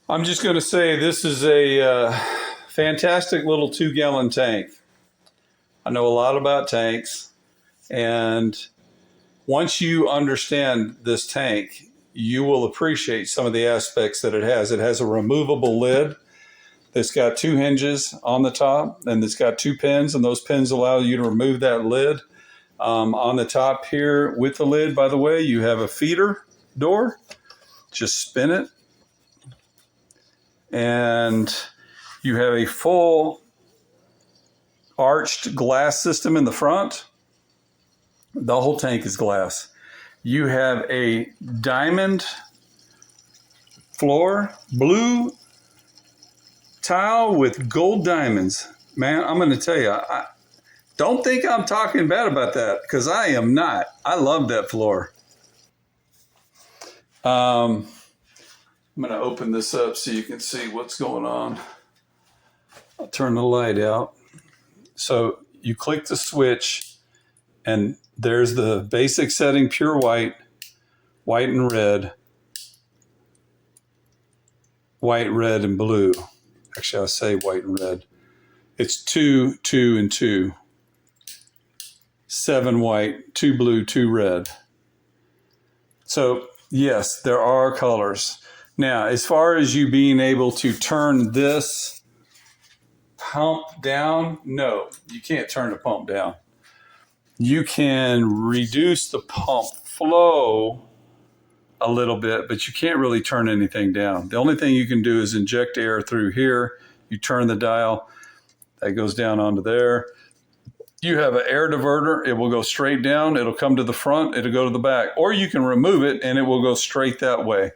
I'm just going to say this is a fantastic little 2-gallon tank. I know a lot about tanks, and once you understand this tank, you will appreciate some of the aspects that it has. It has a removable lid that's got 2 hinges on the top, and it's got 2 pins, and those pins allow you to remove that lid. On the top here with the lid, by the way, you have a feeder door. Just spin it, and you have a full arched glass system in the front. The whole tank is glass. You have a diamond floor, blue tile with gold diamonds. Man, I'm going to tell you, I don't think I'm talking bad about that, because I am not. I love that floor. I'm going to open this up so you can see what's going on. I'll turn the light out. So you click the switch, and there's the basic setting, pure white, white and red, white, red, and blue. Actually, I'll say white and red. It's 2, 2, and 2. 7 white, 2 blue, 2 red. So yes, there are colors. Now, as far as you being able to turn this pump down, no, you can't turn the pump down. You can reduce the pump flow a little bit, but you can't really turn anything down. The only thing you can do is inject air through here. You turn the dial, that goes down onto there. You have an air diverter. It will go straight down. It'll come to the front. It'll go to the back. Or you can remove it, and it will go straight that way.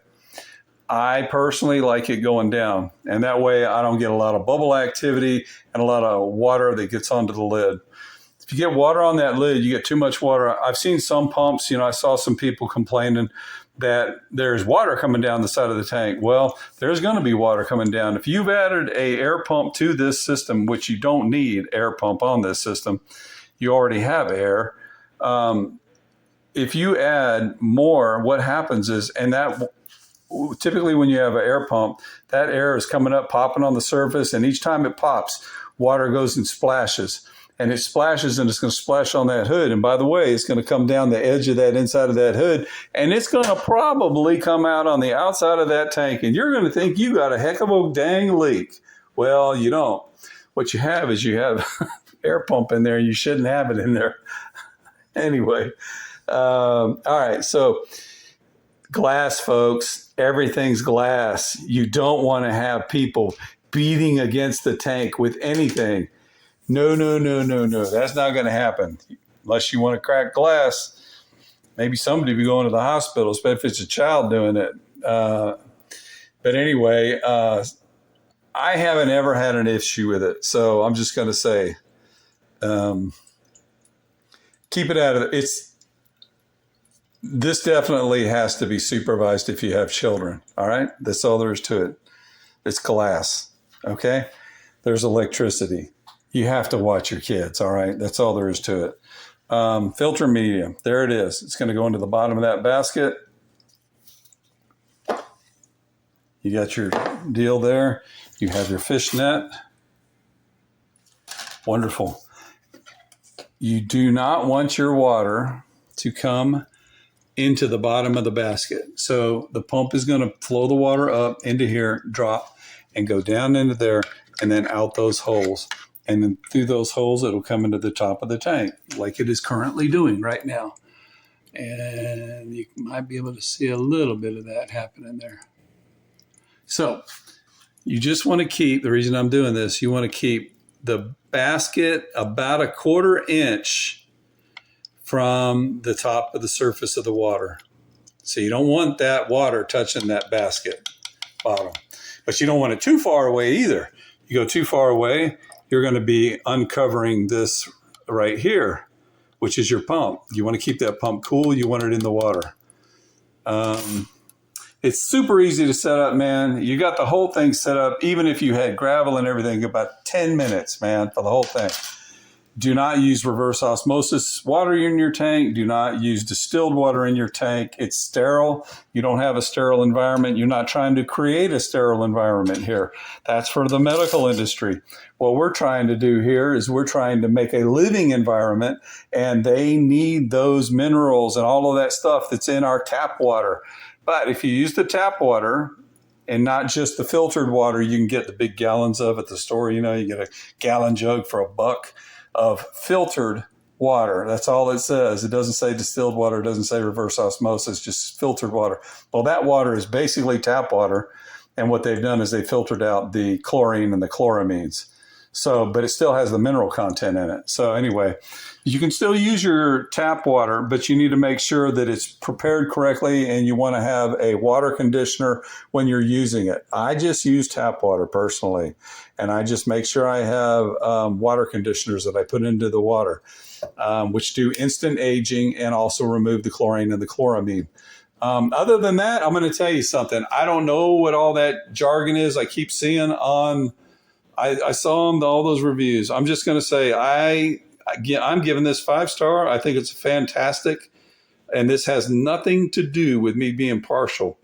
I personally like it going down, and that way I don't get a lot of bubble activity and a lot of water that gets onto the lid. If you get water on that lid, you get too much water. I've seen some pumps, I saw some people complaining that there's water coming down the side of the tank. Well, there's going to be water coming down. If you've added a air pump to this system, which you don't need air pump on this system, you already have air. If you add more, what happens is, and that typically when you have an air pump, that air is coming up, popping on the surface, and each time it pops, water goes and splashes. And it splashes, and it's going to splash on that hood. And by the way, it's going to come down the edge of that inside of that hood, and it's going to probably come out on the outside of that tank. And you're going to think you got a heck of a dang leak. Well, you don't. What you have is you have air pump in there. You shouldn't have it in there. Anyway, all right. So glass, folks, everything's glass. You don't want to have people beating against the tank with anything. No. That's not going to happen unless you want to crack glass. Maybe somebody be going to the hospital, especially if it's a child doing it. But anyway, I haven't ever had an issue with it. So I'm just going to say, keep it out of it. This definitely has to be supervised if you have children. All right. That's all there is to it. It's glass. Okay. There's electricity. You have to watch your kids, all right? That's all there is to it. Filter medium, there it is. It's going to go into the bottom of that basket. You got your deal there. You have your fish net. Wonderful. You do not want your water to come into the bottom of the basket. So the pump is going to flow the water up into here, drop, and go down into there, and then out those holes. And then through those holes, it'll come into the top of the tank like it is currently doing right now. And you might be able to see a little bit of that happening there. So you just want to keep, the reason I'm doing this, you want to keep the basket about 1/4 inch from the top of the surface of the water. So you don't want that water touching that basket bottom. But you don't want it too far away either. You go too far away, you're going to be uncovering this right here, which is your pump. You want to keep that pump cool. You want it in the water. It's super easy to set up, man. You got the whole thing set up, even if you had gravel and everything, about 10 minutes, man, for the whole thing. Do not use reverse osmosis water in your tank. Do not use distilled water in your tank. It's sterile. You don't have a sterile environment. You're not trying to create a sterile environment here. That's for the medical industry. What we're trying to do here is we're trying to make a living environment, and they need those minerals and all of that stuff that's in our tap water. But if you use the tap water, and not just the filtered water, you can get the big gallons of at the store. You get a gallon jug for $1 of filtered water. That's all it says. It doesn't say distilled water. It doesn't say reverse osmosis, just filtered water. Well, that water is basically tap water. And what they've done is they filtered out the chlorine and the chloramines. But it still has the mineral content in it. So anyway, you can still use your tap water, but you need to make sure that it's prepared correctly, and you want to have a water conditioner when you're using it. I just use tap water personally, and I just make sure I have water conditioners that I put into the water, which do instant aging and also remove the chlorine and the chloramine. Other than that, I'm going to tell you something. I don't know what all that jargon is I keep seeing on. I saw all those reviews. I'm just going to say I'm giving this 5-star. I think it's fantastic. And this has nothing to do with me being partial.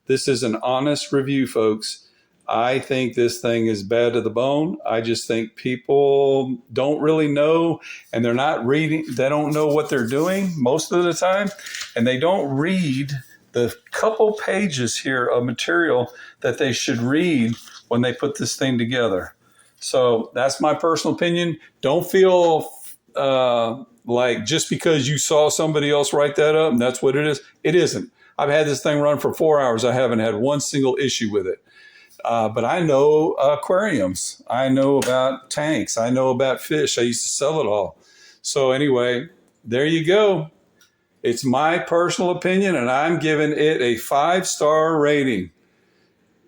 This is an honest review, folks. I think this thing is bad to the bone. I just think people don't really know, and they're not reading. They don't know what they're doing most of the time. And they don't read the couple pages here of material that they should read when they put this thing together. So that's my personal opinion. Don't feel like just because you saw somebody else write that up and that's what it is. It isn't. I've had this thing run for 4 hours. I haven't had one single issue with it. But I know aquariums. I know about tanks. I know about fish. I used to sell it all. So anyway, there you go. It's my personal opinion, and I'm giving it a 5-star rating.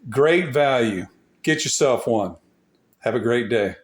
Great value. Get yourself one. Have a great day.